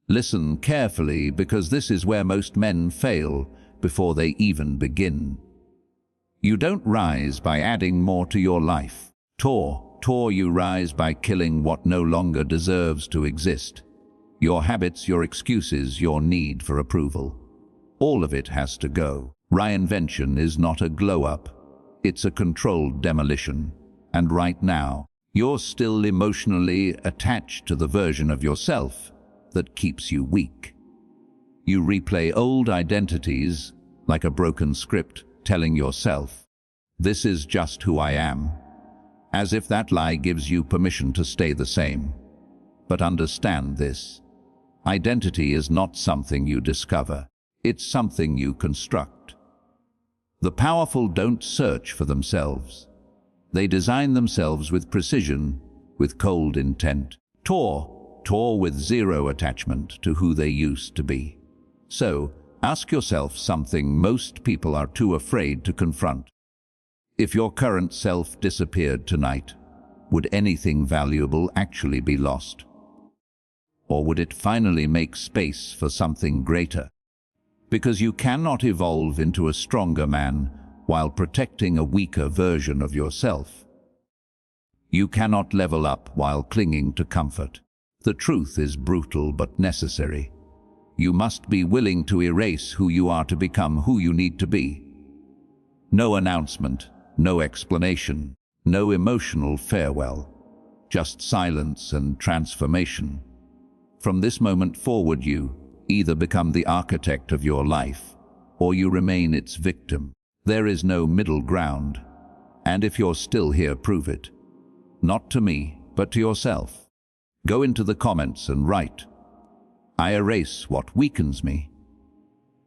Listen carefully, because this is where most men fail before they even begin. You don't rise by adding more to your life. You rise by killing what no longer deserves to exist. Your habits, your excuses, your need for approval. All of it has to go. Reinvention is not a glow-up. It's a controlled demolition. And right now, you're still emotionally attached to the version of yourself that keeps you weak. You replay old identities like a broken script, telling yourself, "This is just who I am," as if that lie gives you permission to stay the same. But understand this. Identity is not something you discover. It's something you construct. The powerful don't search for themselves. They design themselves with precision, with cold intent. Tour with zero attachment to who they used to be. So, ask yourself something most people are too afraid to confront. If your current self disappeared tonight, would anything valuable actually be lost? Or would it finally make space for something greater? Because you cannot evolve into a stronger man while protecting a weaker version of yourself. You cannot level up while clinging to comfort. The truth is brutal but necessary. You must be willing to erase who you are to become who you need to be. No announcement, no explanation, no emotional farewell. Just silence and transformation. From this moment forward, you either become the architect of your life, or you remain its victim. There is no middle ground. And if you're still here, prove it. Not to me, but to yourself. Go into the comments and write, "I erase what weakens me."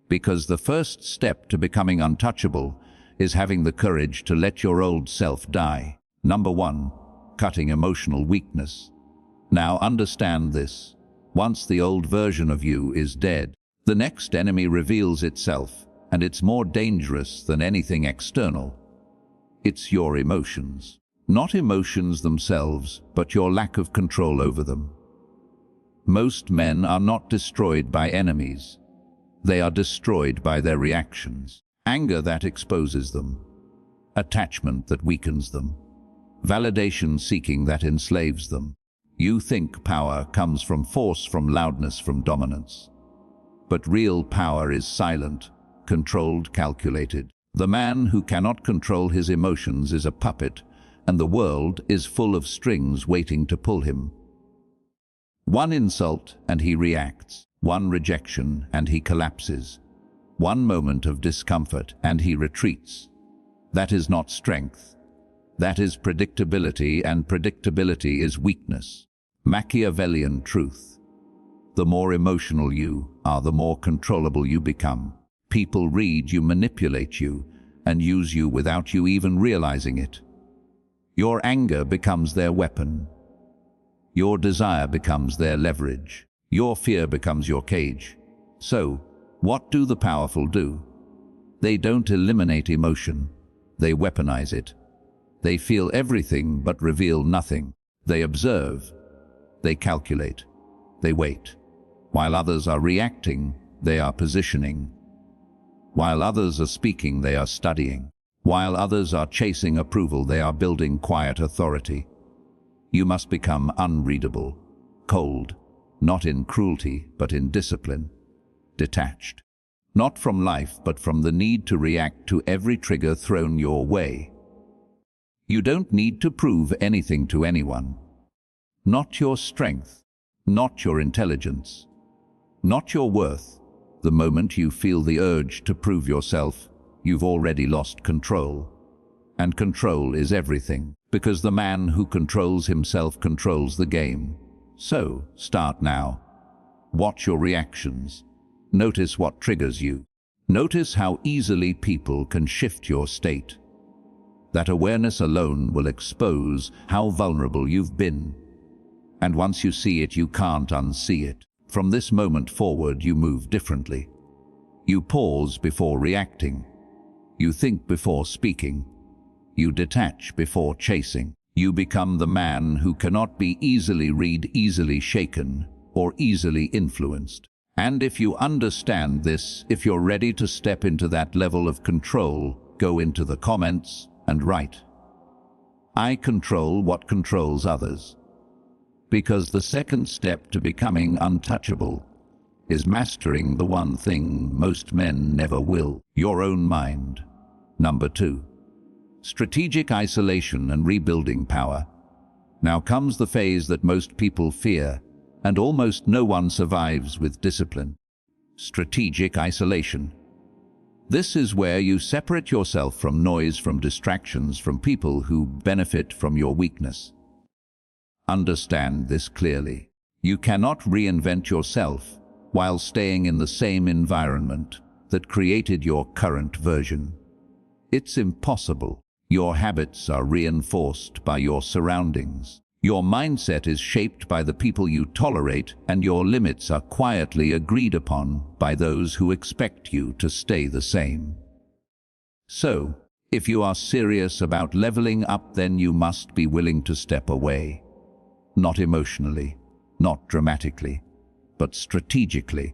Because the first step to becoming untouchable is having the courage to let your old self die. Number 1, cutting emotional weakness. Now understand this. Once the old version of you is dead, the next enemy reveals itself, and it's more dangerous than anything external. It's your emotions. Not emotions themselves, but your lack of control over them. Most men are not destroyed by enemies. They are destroyed by their reactions. Anger that exposes them. Attachment that weakens them. Validation seeking that enslaves them. You think power comes from force, from loudness, from dominance. But real power is silent, controlled, calculated. The man who cannot control his emotions is a puppet, and the world is full of strings waiting to pull him. One insult and he reacts. One rejection and he collapses. One moment of discomfort and he retreats. That is not strength. That is predictability, and predictability is weakness. Machiavellian truth. The more emotional you are, the more controllable you become. People read you, manipulate you, and use you without you even realizing it. Your anger becomes their weapon. Your desire becomes their leverage. Your fear becomes your cage. So, what do the powerful do? They don't eliminate emotion. They weaponize it. They feel everything but reveal nothing. They observe. They calculate. They wait. While others are reacting, they are positioning. While others are speaking, they are studying. While others are chasing approval, they are building quiet authority. You must become unreadable, cold, not in cruelty, but in discipline, detached. Not from life, but from the need to react to every trigger thrown your way. You don't need to prove anything to anyone. Not your strength, not your intelligence, not your worth. The moment you feel the urge to prove yourself, you've already lost control. And control is everything, because the man who controls himself controls the game. So, start now. Watch your reactions. Notice what triggers you. Notice how easily people can shift your state. That awareness alone will expose how vulnerable you've been. And once you see it, you can't unsee it. From this moment forward, you move differently. You pause before reacting. You think before speaking. You detach before chasing. You become the man who cannot be easily read, easily shaken, or easily influenced. And if you understand this, if you're ready to step into that level of control, go into the comments and write, "I control what controls others." Because the second step to becoming untouchable is mastering the one thing most men never will: your own mind. Number 2. Strategic isolation and rebuilding power. Now comes the phase that most people fear, and almost no one survives with discipline. Strategic isolation. This is where you separate yourself from noise, from distractions, from people who benefit from your weakness. Understand this clearly. You cannot reinvent yourself while staying in the same environment that created your current version. It's impossible. Your habits are reinforced by your surroundings. Your mindset is shaped by the people you tolerate, and your limits are quietly agreed upon by those who expect you to stay the same. So, if you are serious about leveling up, then you must be willing to step away. Not emotionally, not dramatically, but strategically.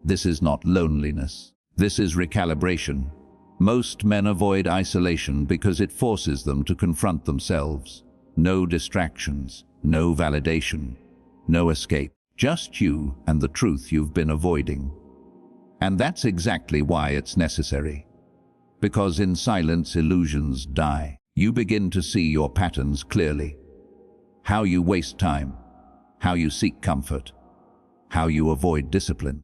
This is not loneliness. This is recalibration. Most men avoid isolation because it forces them to confront themselves. No distractions, no validation, no escape. Just you and the truth you've been avoiding. And that's exactly why it's necessary. Because in silence, illusions die. You begin to see your patterns clearly. How you waste time, how you seek comfort, how you avoid discipline.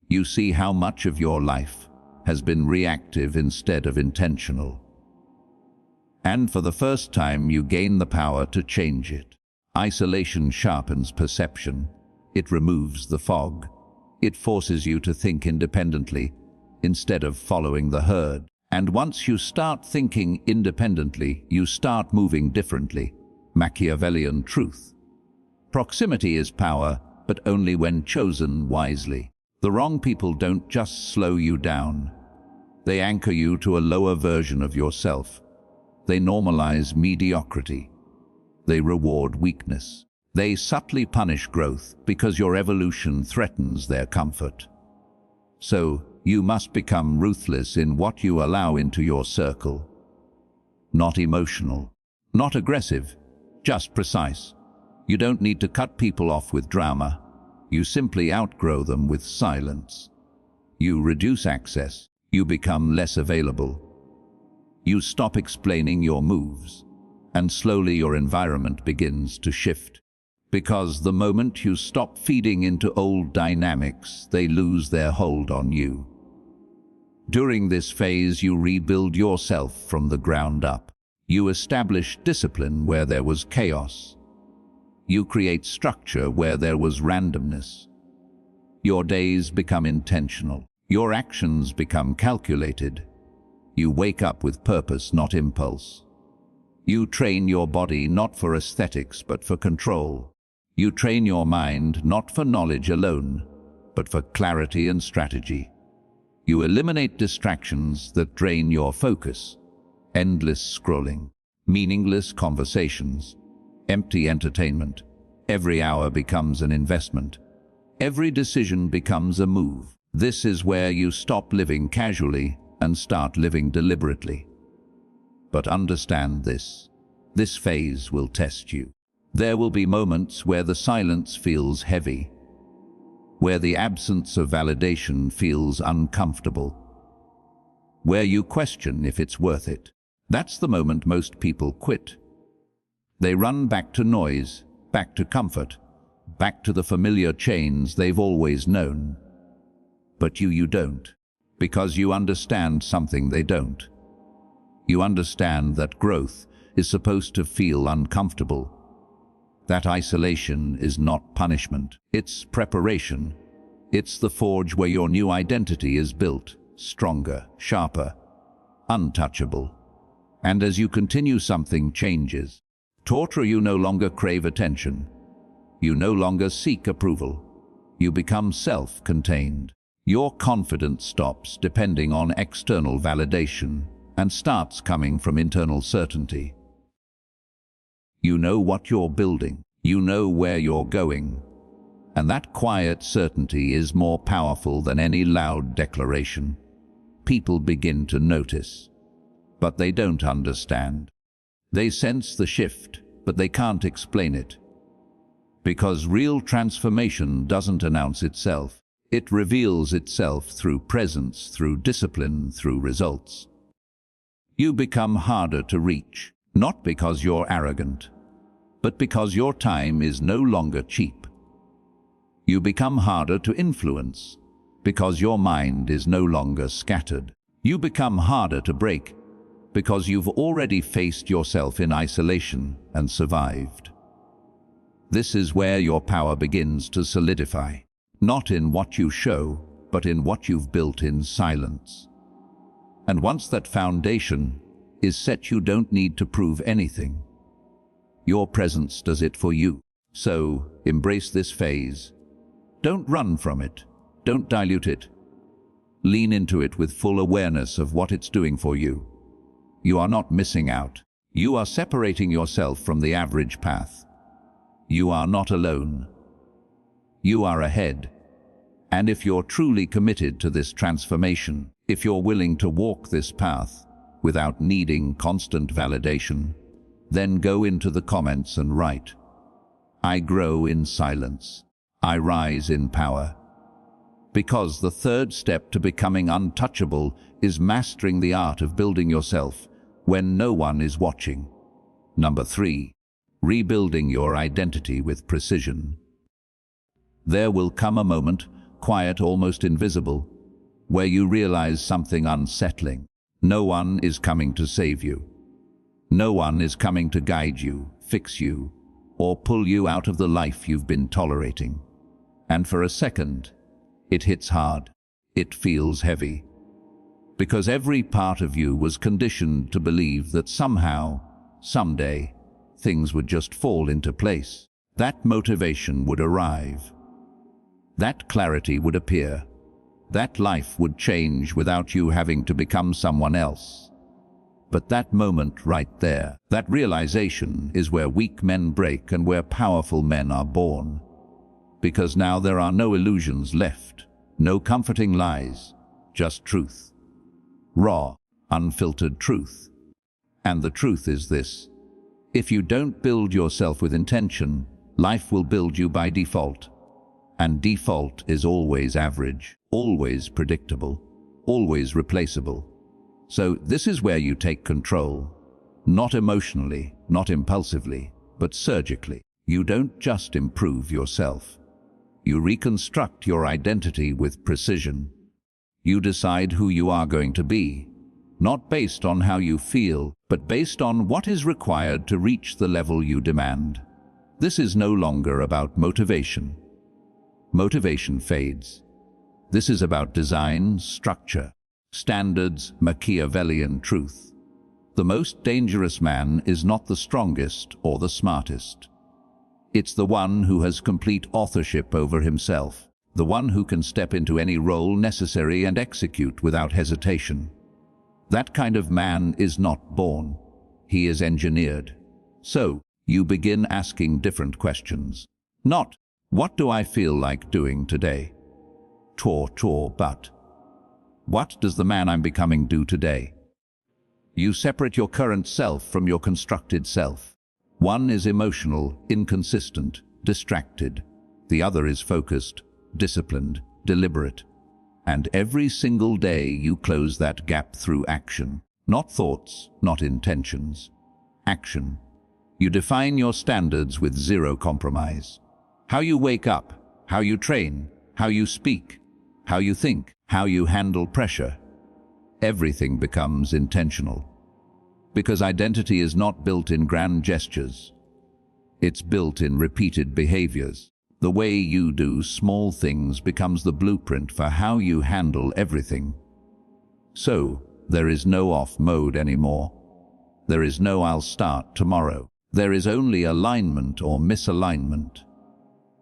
You see how much of your life has been reactive instead of intentional. And for the first time, you gain the power to change it. Isolation sharpens perception. It removes the fog. It forces you to think independently instead of following the herd. And once you start thinking independently, you start moving differently. Machiavellian truth. Proximity is power, but only when chosen wisely. The wrong people don't just slow you down. They anchor you to a lower version of yourself. They normalize mediocrity. They reward weakness. They subtly punish growth because your evolution threatens their comfort. So, you must become ruthless in what you allow into your circle. Not emotional, not aggressive, just precise. You don't need to cut people off with drama. You simply outgrow them with silence. You reduce access. You become less available. You stop explaining your moves, and slowly your environment begins to shift. Because the moment you stop feeding into old dynamics, they lose their hold on you. During this phase, you rebuild yourself from the ground up. You establish discipline where there was chaos. You create structure where there was randomness. Your days become intentional. Your actions become calculated. You wake up with purpose, not impulse. You train your body not for aesthetics, but for control. You train your mind not for knowledge alone, but for clarity and strategy. You eliminate distractions that drain your focus. Endless scrolling, meaningless conversations, empty entertainment. Every hour becomes an investment. Every decision becomes a move. This is where you stop living casually and start living deliberately. But understand this. This phase will test you. There will be moments where the silence feels heavy, where the absence of validation feels uncomfortable, where you question if it's worth it. That's the moment most people quit. They run back to noise, back to comfort, back to the familiar chains they've always known. But you don't, because you understand something they don't. You understand that growth is supposed to feel uncomfortable. That isolation is not punishment, it's preparation. It's the forge where your new identity is built, stronger, sharper, untouchable. And as you continue, something changes. Torture, you no longer crave attention. You no longer seek approval. You become self-contained. Your confidence stops depending on external validation and starts coming from internal certainty. You know what you're building. You know where you're going. And that quiet certainty is more powerful than any loud declaration. People begin to notice, but they don't understand. They sense the shift, but they can't explain it. Because real transformation doesn't announce itself. It reveals itself through presence, through discipline, through results. You become harder to reach, not because you're arrogant, but because your time is no longer cheap. You become harder to influence, because your mind is no longer scattered. You become harder to break, because you've already faced yourself in isolation and survived. This is where your power begins to solidify, not in what you show, but in what you've built in silence. And once that foundation is set, you don't need to prove anything. Your presence does it for you. So, embrace this phase. Don't run from it. Don't dilute it. Lean into it with full awareness of what it's doing for you. You are not missing out. You are separating yourself from the average path. You are not alone. You are ahead. And if you're truly committed to this transformation, if you're willing to walk this path without needing constant validation, then go into the comments and write, "I grow in silence. I rise in power." Because the third step to becoming untouchable is mastering the art of building yourself when no one is watching. Number 3, rebuilding your identity with precision. There will come a moment, quiet, almost invisible, where you realize something unsettling. No one is coming to save you. No one is coming to guide you, fix you, or pull you out of the life you've been tolerating. And for a second, it hits hard. It feels heavy. Because every part of you was conditioned to believe that somehow, someday, things would just fall into place. That motivation would arrive. That clarity would appear. That life would change without you having to become someone else. But that moment right there, that realization, is where weak men break and where powerful men are born. Because now there are no illusions left, no comforting lies, just truth. Raw, unfiltered truth. And the truth is this: if you don't build yourself with intention, life will build you by default. And default is always average, always predictable, always replaceable. So this is where you take control. Not emotionally, not impulsively, but surgically. You don't just improve yourself. You reconstruct your identity with precision. You decide who you are going to be, not based on how you feel, but based on what is required to reach the level you demand. This is no longer about motivation. Motivation fades. This is about design, structure, standards, Machiavellian truth. The most dangerous man is not the strongest or the smartest. It's the one who has complete authorship over himself, the one who can step into any role necessary and execute without hesitation. That kind of man is not born. He is engineered. So, you begin asking different questions. Not, "What do I feel like doing today?" But, "What does the man I'm becoming do today?" You separate your current self from your constructed self. One is emotional, inconsistent, distracted. The other is focused, disciplined, deliberate. And every single day you close that gap through action. Not thoughts, not intentions. Action. You define your standards with zero compromise. How you wake up, how you train, how you speak, how you think, how you handle pressure. Everything becomes intentional. Because identity is not built in grand gestures. It's built in repeated behaviors. The way you do small things becomes the blueprint for how you handle everything. So, there is no off mode anymore. There is no "I'll start tomorrow." There is only alignment or misalignment.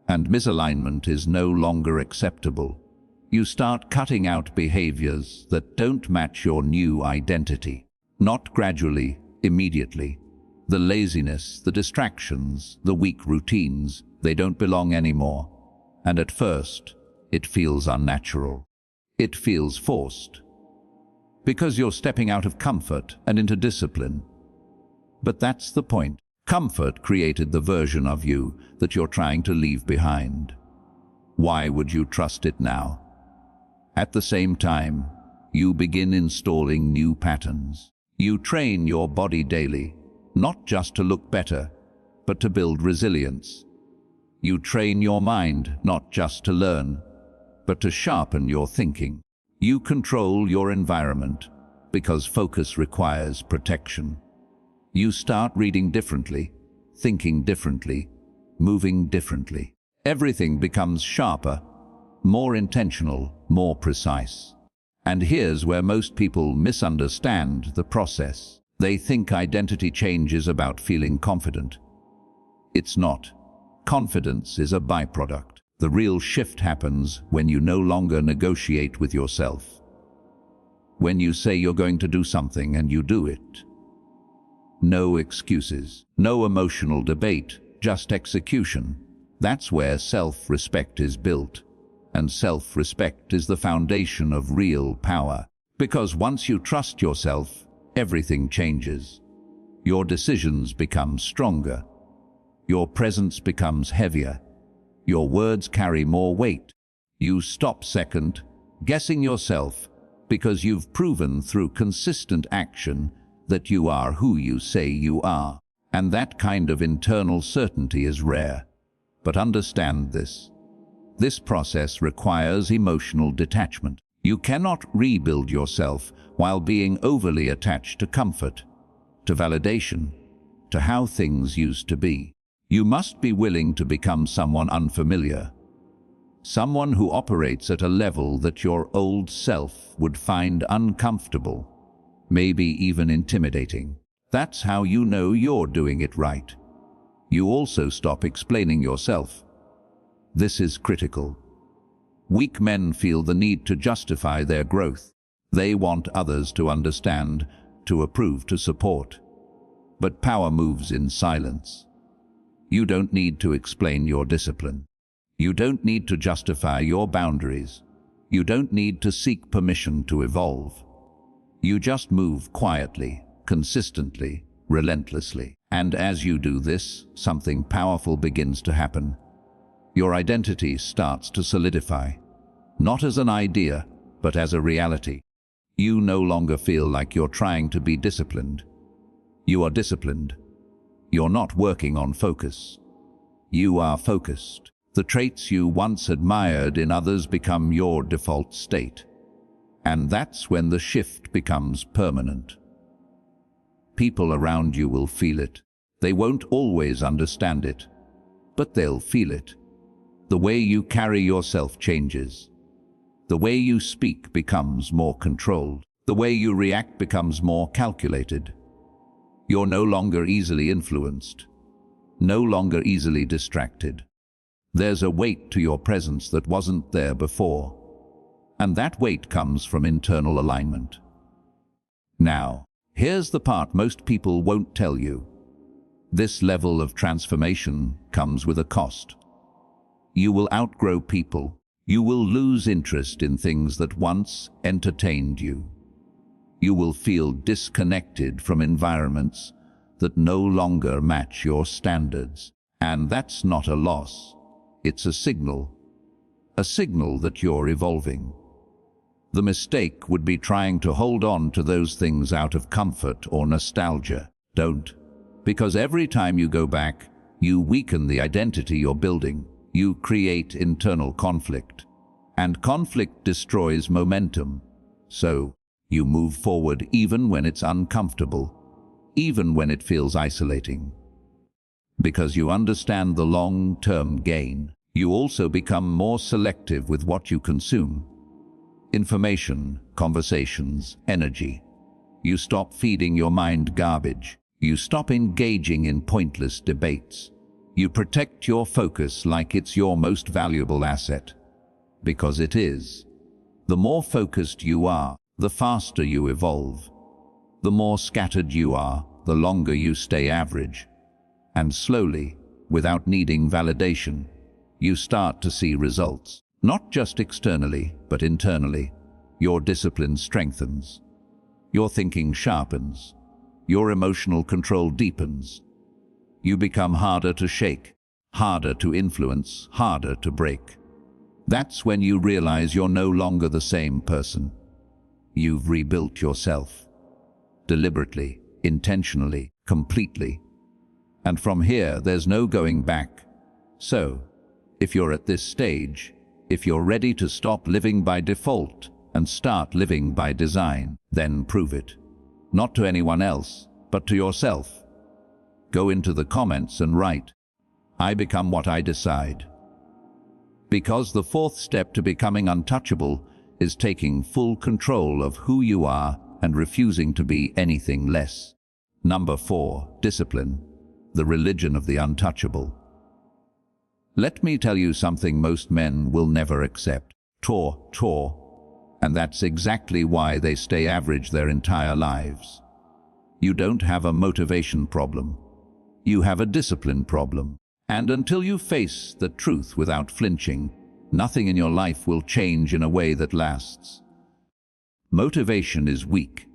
And misalignment is no longer acceptable. You start cutting out behaviors that don't match your new identity. Not gradually, immediately. The laziness, the distractions, the weak routines, they don't belong anymore. And at first, it feels unnatural. It feels forced. Because you're stepping out of comfort and into discipline. But that's the point. Comfort created the version of you that you're trying to leave behind. Why would you trust it now? At the same time, you begin installing new patterns. You train your body daily, not just to look better, but to build resilience. You train your mind not just to learn, but to sharpen your thinking. You control your environment because focus requires protection. You start reading differently, thinking differently, moving differently. Everything becomes sharper, more intentional, more precise. And here's where most people misunderstand the process. They think identity change is about feeling confident. It's not. Confidence is a byproduct. The real shift happens when you no longer negotiate with yourself. When you say you're going to do something and you do it. No excuses, no emotional debate, just execution. That's where self-respect is built. And self-respect is the foundation of real power. Because once you trust yourself, everything changes. Your decisions become stronger. Your presence becomes heavier. Your words carry more weight. You stop second guessing yourself because you've proven through consistent action that you are who you say you are. And that kind of internal certainty is rare. But understand this. This process requires emotional detachment. You cannot rebuild yourself while being overly attached to comfort, to validation, to how things used to be. You must be willing to become someone unfamiliar, someone who operates at a level that your old self would find uncomfortable, maybe even intimidating. That's how you know you're doing it right. You also stop explaining yourself. This is critical. Weak men feel the need to justify their growth. They want others to understand, to approve, to support. But power moves in silence. You don't need to explain your discipline. You don't need to justify your boundaries. You don't need to seek permission to evolve. You just move quietly, consistently, relentlessly. And as you do this, something powerful begins to happen. Your identity starts to solidify, not as an idea, but as a reality. You no longer feel like you're trying to be disciplined. You are disciplined. You're not working on focus. You are focused. The traits you once admired in others become your default state. And that's when the shift becomes permanent. People around you will feel it. They won't always understand it, but they'll feel it. The way you carry yourself changes. The way you speak becomes more controlled. The way you react becomes more calculated. You're no longer easily influenced, no longer easily distracted. There's a weight to your presence that wasn't there before, and that weight comes from internal alignment. Now, here's the part most people won't tell you. This level of transformation comes with a cost. You will outgrow people. You will lose interest in things that once entertained you. You will feel disconnected from environments that no longer match your standards. And that's not a loss. It's a signal that you're evolving. The mistake would be trying to hold on to those things out of comfort or nostalgia. Don't. Because every time you go back, you weaken the identity you're building. You create internal conflict. And conflict destroys momentum. So, you move forward even when it's uncomfortable, even when it feels isolating. Because you understand the long-term gain, you also become more selective with what you consume. Information, conversations, energy. You stop feeding your mind garbage. You stop engaging in pointless debates. You protect your focus like it's your most valuable asset. Because it is. The more focused you are, the faster you evolve. The more scattered you are, the longer you stay average. And slowly, without needing validation, you start to see results. Not just externally, but internally. Your discipline strengthens. Your thinking sharpens. Your emotional control deepens. You become harder to shake, harder to influence, harder to break. That's when you realize you're no longer the same person. You've rebuilt yourself. Deliberately, intentionally, completely. And from here, there's no going back. So, if you're at this stage, if you're ready to stop living by default and start living by design, then prove it. Not to anyone else, but to yourself. Go into the comments and write, "I become what I decide." Because the fourth step to becoming untouchable is taking full control of who you are and refusing to be anything less. Number 4, discipline, the religion of the untouchable. Let me tell you something most men will never accept. Chore. And that's exactly why they stay average their entire lives. You don't have a motivation problem. You have a discipline problem. And until you face the truth without flinching, nothing in your life will change in a way that lasts. Motivation is weak.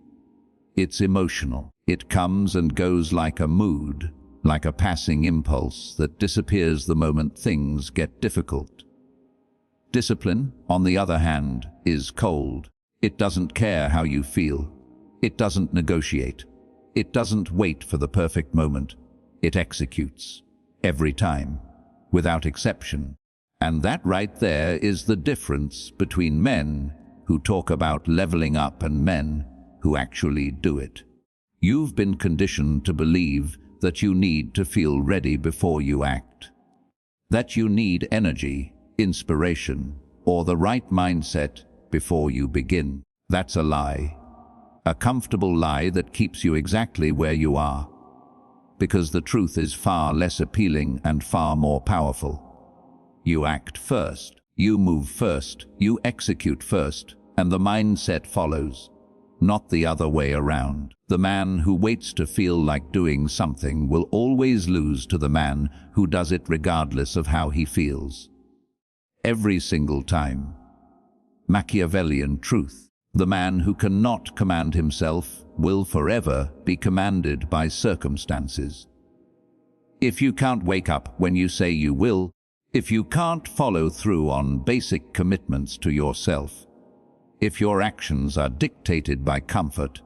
It's emotional. It comes and goes like a mood, like a passing impulse that disappears the moment things get difficult. Discipline, on the other hand, is cold. It doesn't care how you feel. It doesn't negotiate. It doesn't wait for the perfect moment. It executes. Every time. Without exception. And that right there is the difference between men who talk about leveling up and men who actually do it. You've been conditioned to believe that you need to feel ready before you act. That you need energy, inspiration, or the right mindset before you begin. That's a lie. A comfortable lie that keeps you exactly where you are. Because the truth is far less appealing and far more powerful. You act first, you move first, you execute first, and the mindset follows. Not the other way around. The man who waits to feel like doing something will always lose to the man who does it regardless of how he feels. Every single time. Machiavellian truth. The man who cannot command himself will forever be commanded by circumstances. If you can't wake up when you say you will, if you can't follow through on basic commitments to yourself, if your actions are dictated by comfort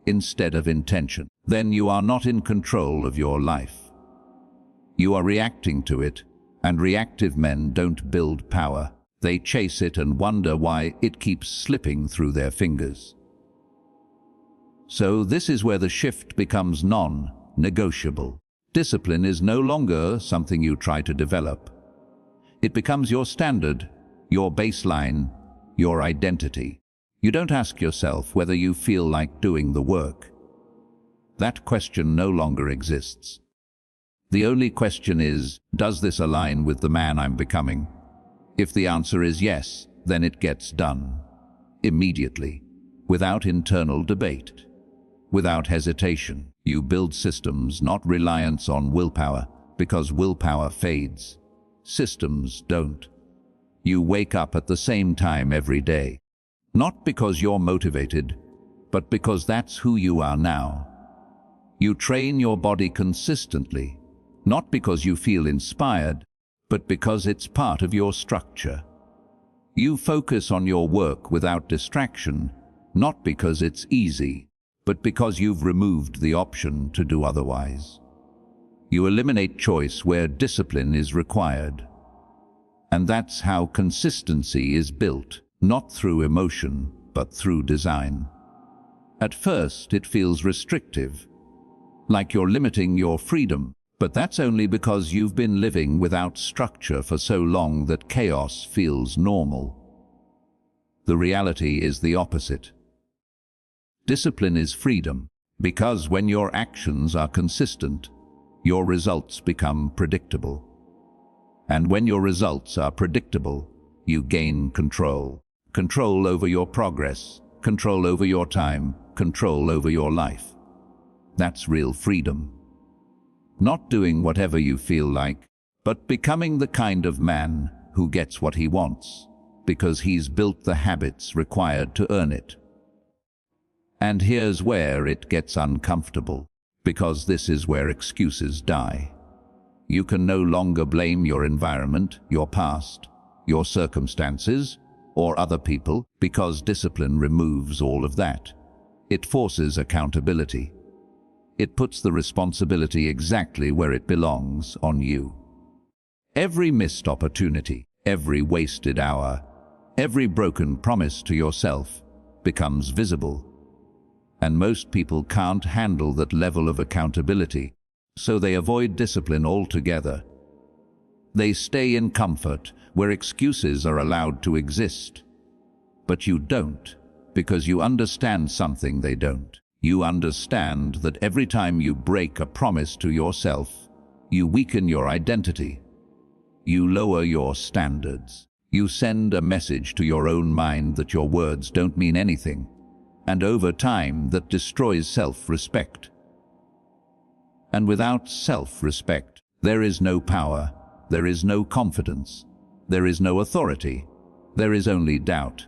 instead of intention, then you are not in control of your life. You are reacting to it, and reactive men don't build power. They chase it and wonder why it keeps slipping through their fingers. So this is where the shift becomes non-negotiable. Discipline is no longer something you try to develop. It becomes your standard, your baseline, your identity. You don't ask yourself whether you feel like doing the work. That question no longer exists. The only question is, does this align with the man I'm becoming? If the answer is yes, then it gets done. Immediately. Without internal debate. Without hesitation. You build systems, not reliance on willpower, because willpower fades. Systems don't. You wake up at the same time every day. Not because you're motivated, but because that's who you are now. You train your body consistently, not because you feel inspired, but because it's part of your structure. You focus on your work without distraction, not because it's easy, but because you've removed the option to do otherwise. You eliminate choice where discipline is required. And that's how consistency is built, not through emotion, but through design. At first, it feels restrictive, like you're limiting your freedom, but that's only because you've been living without structure for so long that chaos feels normal. The reality is the opposite. Discipline is freedom, because when your actions are consistent, your results become predictable. And when your results are predictable, you gain control. Control over your progress, control over your time, control over your life. That's real freedom. Not doing whatever you feel like, but becoming the kind of man who gets what he wants, because he's built the habits required to earn it. And here's where it gets uncomfortable, because this is where excuses die. You can no longer blame your environment, your past, your circumstances, or other people, because discipline removes all of that. It forces accountability. It puts the responsibility exactly where it belongs, on you. Every missed opportunity, every wasted hour, every broken promise to yourself becomes visible. And most people can't handle that level of accountability, so they avoid discipline altogether. They stay in comfort where excuses are allowed to exist. But you don't, because you understand something they don't. You understand that every time you break a promise to yourself, you weaken your identity. You lower your standards. You send a message to your own mind that your words don't mean anything, and over time that destroys self-respect. And without self-respect, there is no power, there is no confidence, there is no authority, there is only doubt.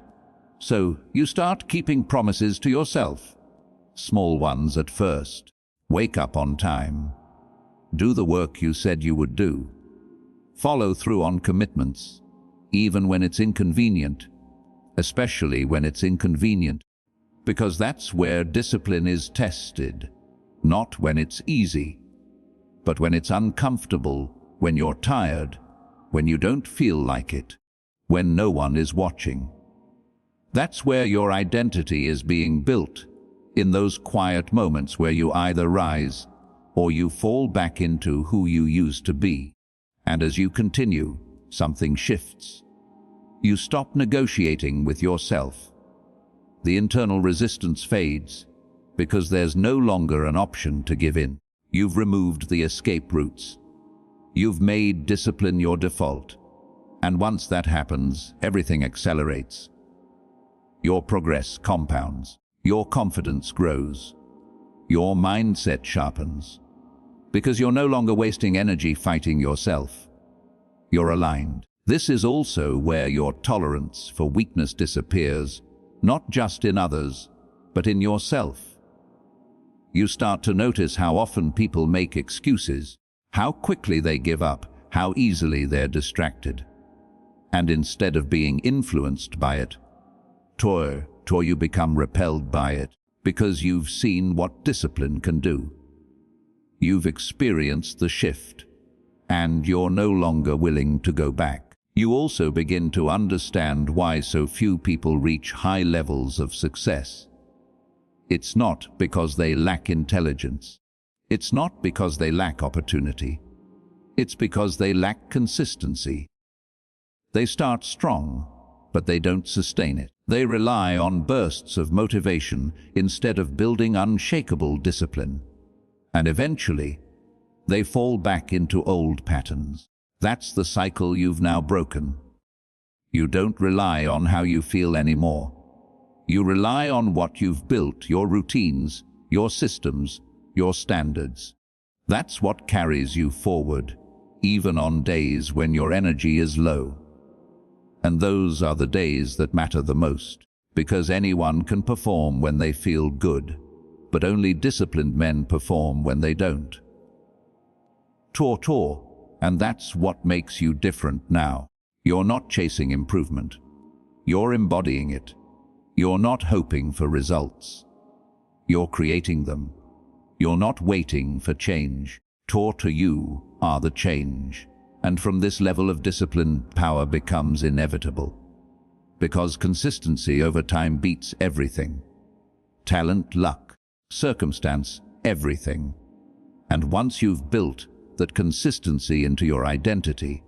So you start keeping promises to yourself. Small ones at first. Wake up on time. Do the work you said you would do. Follow through on commitments, even when it's inconvenient, especially when it's inconvenient, because that's where discipline is tested, not when it's easy, but when it's uncomfortable, when you're tired, when you don't feel like it, when no one is watching. That's where your identity is being built, in those quiet moments where you either rise or you fall back into who you used to be. And as you continue, something shifts. You stop negotiating with yourself. The internal resistance fades, because there's no longer an option to give in. You've removed the escape routes. You've made discipline your default. And once that happens, everything accelerates. Your progress compounds. Your confidence grows. Your mindset sharpens. Because you're no longer wasting energy fighting yourself. You're aligned. This is also where your tolerance for weakness disappears, not just in others, but in yourself. You start to notice how often people make excuses, how quickly they give up, how easily they're distracted. And instead of being influenced by it, you become repelled by it, because you've seen what discipline can do. You've experienced the shift, and you're no longer willing to go back. You also begin to understand why so few people reach high levels of success. It's not because they lack intelligence. It's not because they lack opportunity. It's because they lack consistency. They start strong, but they don't sustain it. They rely on bursts of motivation instead of building unshakable discipline. And eventually, they fall back into old patterns. That's the cycle you've now broken. You don't rely on how you feel anymore. You rely on what you've built, your routines, your systems, your standards. That's what carries you forward, even on days when your energy is low. And those are the days that matter the most, because anyone can perform when they feel good, but only disciplined men perform when they don't. And that's what makes you different now. You're not chasing improvement. You're embodying it. You're not hoping for results. You're creating them. You're not waiting for change. You are the change. And from this level of discipline, power becomes inevitable. Because consistency over time beats everything. Talent, luck, circumstance, everything. And once you've built that consistency into your identity,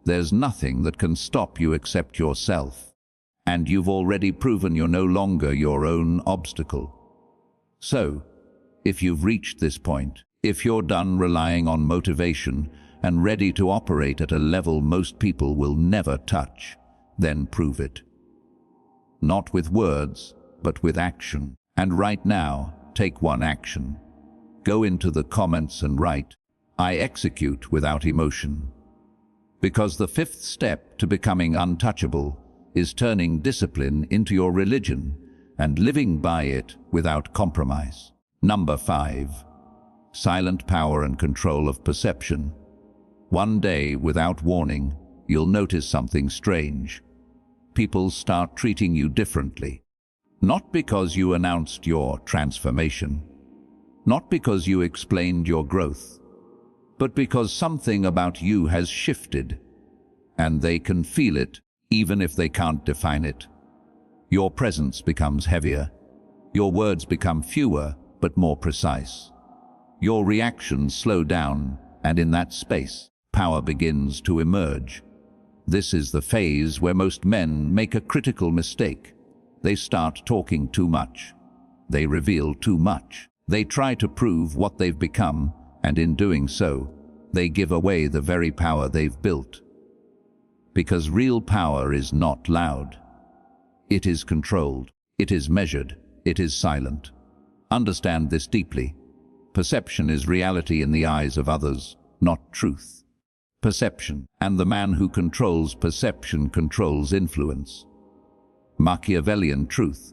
there's nothing that can stop you except yourself. And you've already proven you're no longer your own obstacle. So, if you've reached this point, if you're done relying on motivation and ready to operate at a level most people will never touch, then prove it. Not with words, but with action. And right now, take one action. Go into the comments and write, "I execute without emotion." Because the fifth step to becoming untouchable is turning discipline into your religion and living by it without compromise. Number 5. Silent power and control of perception. One day, without warning, you'll notice something strange. People start treating you differently. Not because you announced your transformation, not because you explained your growth, but because something about you has shifted, and they can feel it even if they can't define it. Your presence becomes heavier. Your words become fewer but more precise. Your reactions slow down, and in that space, power begins to emerge. This is the phase where most men make a critical mistake. They start talking too much. They reveal too much. They try to prove what they've become, and in doing so, they give away the very power they've built. Because real power is not loud. It is controlled. It is measured. It is silent. Understand this deeply. Perception is reality in the eyes of others, not truth. Perception, and the man who controls perception controls influence. Machiavellian truth.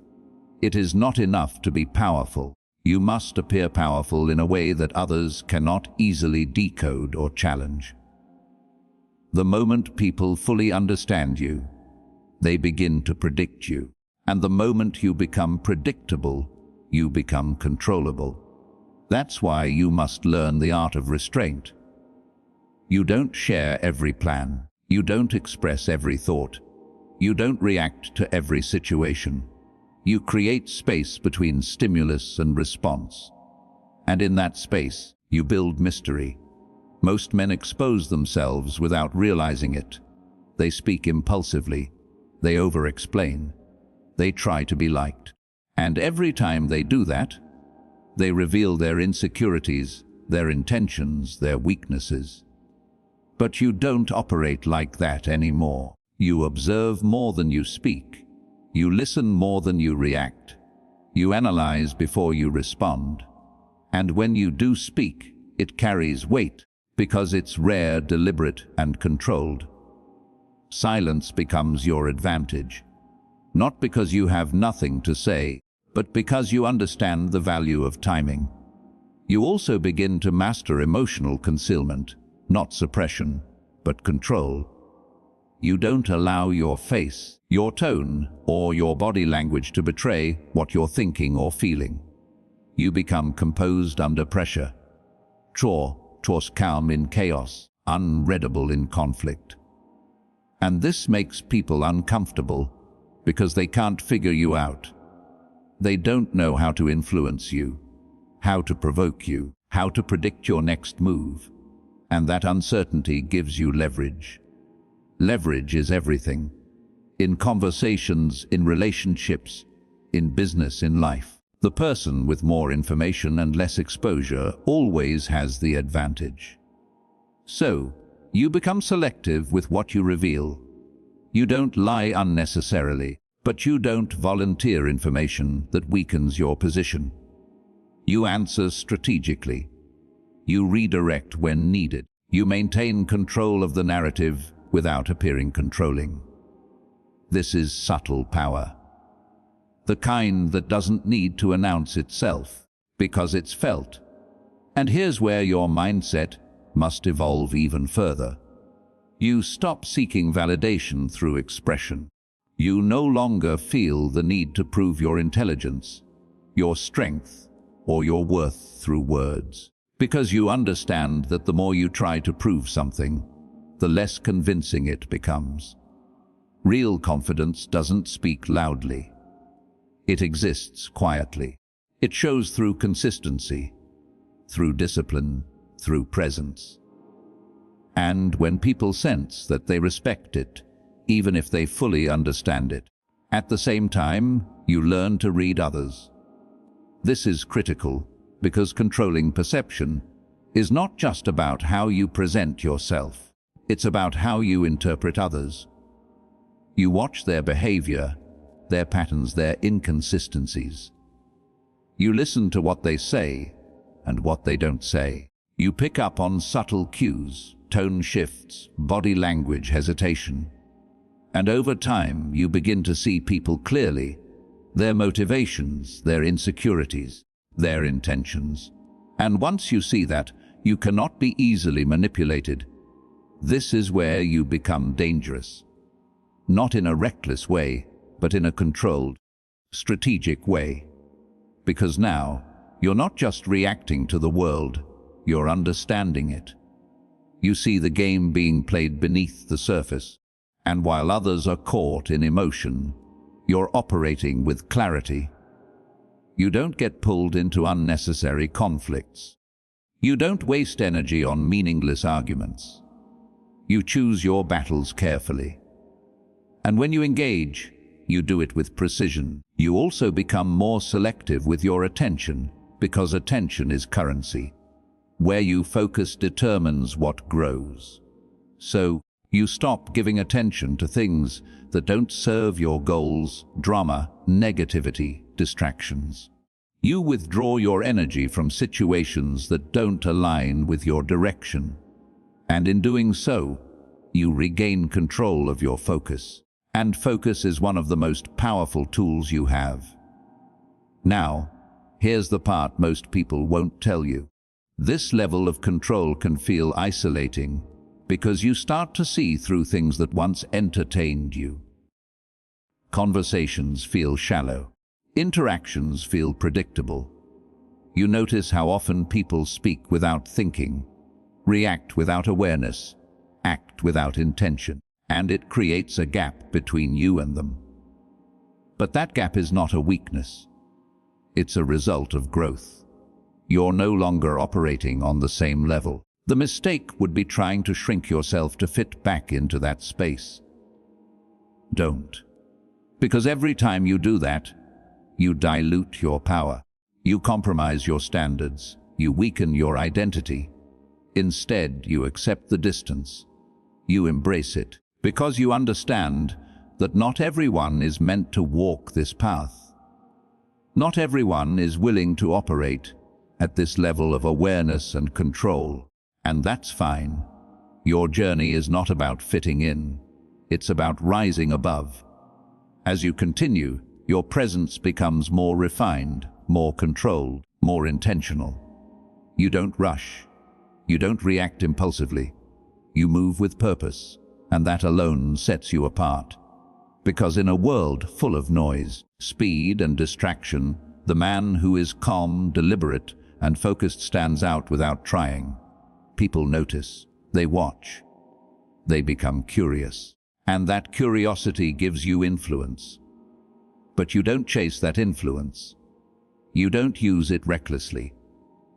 It is not enough to be powerful. You must appear powerful in a way that others cannot easily decode or challenge. The moment people fully understand you, they begin to predict you. And the moment you become predictable, you become controllable. That's why you must learn the art of restraint. You don't share every plan. You don't express every thought. You don't react to every situation. You create space between stimulus and response. And in that space, you build mystery. Most men expose themselves without realizing it. They speak impulsively. They over-explain. They try to be liked. And every time they do that, they reveal their insecurities, their intentions, their weaknesses. But you don't operate like that anymore. You observe more than you speak. You listen more than you react. You analyze before you respond. And when you do speak, it carries weight because it's rare, deliberate, and controlled. Silence becomes your advantage. Not because you have nothing to say, but because you understand the value of timing. You also begin to master emotional concealment, not suppression, but control. You don't allow your face, your tone, or your body language to betray what you're thinking or feeling. You become composed under pressure. Calm in chaos, unreadable in conflict. And this makes people uncomfortable because they can't figure you out. They don't know how to influence you, how to provoke you, how to predict your next move. And that uncertainty gives you leverage. Leverage is everything. In conversations, in relationships, in business, in life. The person with more information and less exposure always has the advantage. So, you become selective with what you reveal. You don't lie unnecessarily, but you don't volunteer information that weakens your position. You answer strategically. You redirect when needed. You maintain control of the narrative without appearing controlling. This is subtle power. The kind that doesn't need to announce itself because it's felt. And here's where your mindset must evolve even further. You stop seeking validation through expression. You no longer feel the need to prove your intelligence, your strength, or your worth through words. Because you understand that the more you try to prove something, the less convincing it becomes. Real confidence doesn't speak loudly. It exists quietly. It shows through consistency, through discipline, through presence. And when people sense that they respect it, even if they fully understand it. At the same time, you learn to read others. This is critical because controlling perception is not just about how you present yourself. It's about how you interpret others. You watch their behavior, their patterns, their inconsistencies. You listen to what they say and what they don't say. You pick up on subtle cues, tone shifts, body language, hesitation. And over time, you begin to see people clearly, their motivations, their insecurities, their intentions. And once you see that, you cannot be easily manipulated. This is where you become dangerous. Not in a reckless way, but in a controlled, strategic way. Because now, you're not just reacting to the world, you're understanding it. You see the game being played beneath the surface, and while others are caught in emotion, you're operating with clarity. You don't get pulled into unnecessary conflicts. You don't waste energy on meaningless arguments. You choose your battles carefully. And when you engage, you do it with precision. You also become more selective with your attention, because attention is currency. Where you focus determines what grows. So, you stop giving attention to things that don't serve your goals, drama, negativity, distractions. You withdraw your energy from situations that don't align with your direction. And in doing so, you regain control of your focus. And focus is one of the most powerful tools you have. Now, here's the part most people won't tell you. This level of control can feel isolating because you start to see through things that once entertained you. Conversations feel shallow. Interactions feel predictable. You notice how often people speak without thinking, react without awareness, act without intention, and it creates a gap between you and them. But that gap is not a weakness. It's a result of growth. You're no longer operating on the same level. The mistake would be trying to shrink yourself to fit back into that space. Don't. Because every time you do that, you dilute your power. You compromise your standards. You weaken your identity. Instead, you accept the distance. You embrace it, because you understand that not everyone is meant to walk this path. Not everyone is willing to operate at this level of awareness and control, and that's fine. Your journey is not about fitting in. It's about rising above. As you continue, your presence becomes more refined, more controlled, more intentional. You don't rush. You don't react impulsively. You move with purpose, and that alone sets you apart. Because in a world full of noise, speed, and distraction, the man who is calm, deliberate, and focused stands out without trying. People notice. They watch. They become curious. And that curiosity gives you influence. But you don't chase that influence. You don't use it recklessly.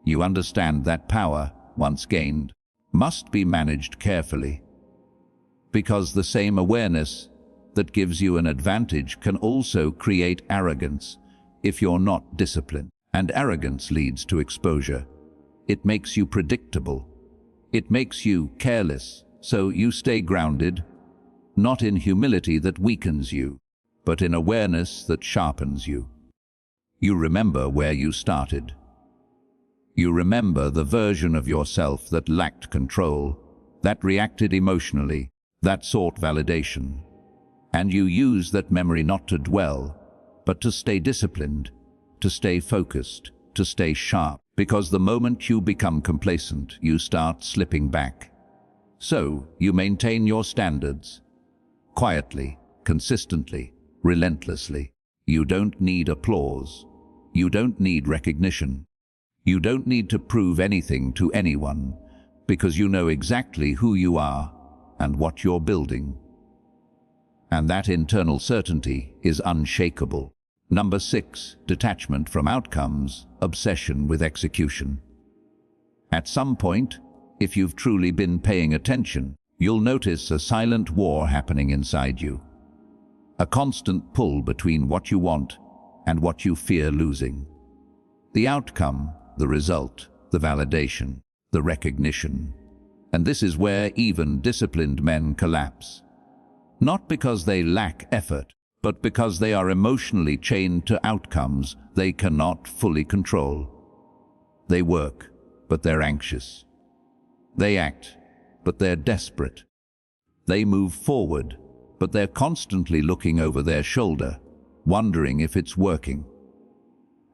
You understand that power, once gained, must be managed carefully. Because the same awareness that gives you an advantage can also create arrogance if you're not disciplined. And arrogance leads to exposure. It makes you predictable. It makes you careless, so you stay grounded, not in humility that weakens you, but in awareness that sharpens you. You remember where you started. You remember the version of yourself that lacked control, that reacted emotionally, that sought validation. And you use that memory not to dwell, but to stay disciplined, to stay focused, to stay sharp. Because the moment you become complacent, you start slipping back. So, you maintain your standards, quietly, consistently, relentlessly. You don't need applause. You don't need recognition. You don't need to prove anything to anyone, because you know exactly who you are and what you're building. And that internal certainty is unshakable. Number 6, detachment from outcomes, obsession with execution. At some point, if you've truly been paying attention, you'll notice a silent war happening inside you. A constant pull between what you want and what you fear losing. The outcome, the result, the validation, the recognition. And this is where even disciplined men collapse. Not because they lack effort, but because they are emotionally chained to outcomes they cannot fully control. They work, but they're anxious. They act, but they're desperate. They move forward, but they're constantly looking over their shoulder, wondering if it's working.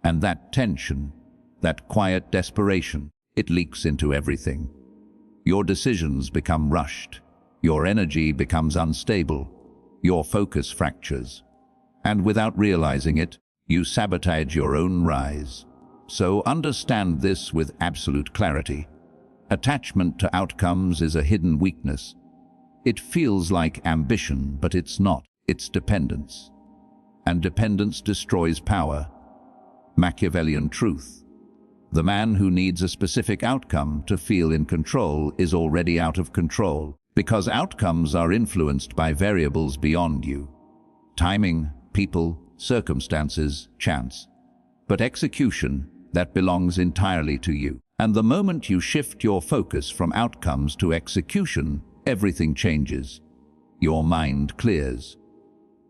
And that tension, that quiet desperation, it leaks into everything. Your decisions become rushed, your energy becomes unstable, your focus fractures, and without realizing it, you sabotage your own rise. So understand this with absolute clarity. Attachment to outcomes is a hidden weakness. It feels like ambition, but it's not. It's dependence. And dependence destroys power. Machiavellian truth. The man who needs a specific outcome to feel in control is already out of control, because outcomes are influenced by variables beyond you. Timing, people, circumstances, chance. But execution, that belongs entirely to you. And the moment you shift your focus from outcomes to execution, everything changes. Your mind clears.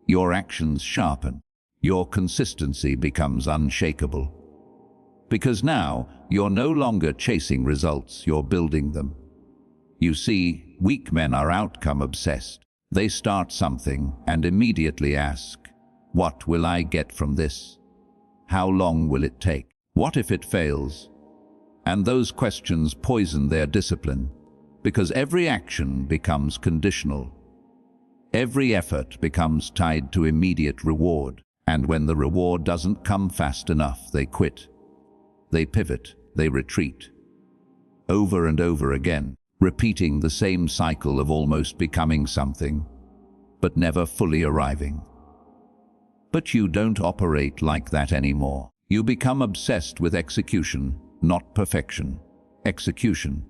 Your actions sharpen. Your consistency becomes unshakable. Because now, you're no longer chasing results, you're building them. You see, weak men are outcome-obsessed. They start something and immediately ask, what will I get from this? How long will it take? What if it fails? And those questions poison their discipline, because every action becomes conditional. Every effort becomes tied to immediate reward, and when the reward doesn't come fast enough, they quit. They pivot, they retreat. Over and over again, repeating the same cycle of almost becoming something, but never fully arriving. But you don't operate like that anymore. You become obsessed with execution, not perfection. Execution.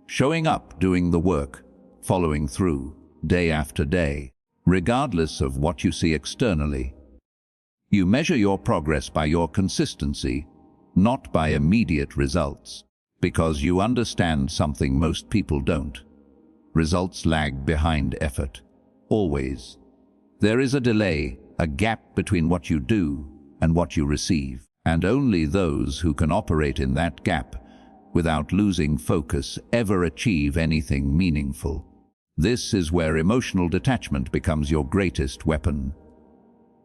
Showing up, doing the work, following through, day after day, regardless of what you see externally. You measure your progress by your consistency, not by immediate results, because you understand something most people don't. Results lag behind effort. Always. There is a delay, a gap between what you do and what you receive, and only those who can operate in that gap without losing focus ever achieve anything meaningful. This is where emotional detachment becomes your greatest weapon.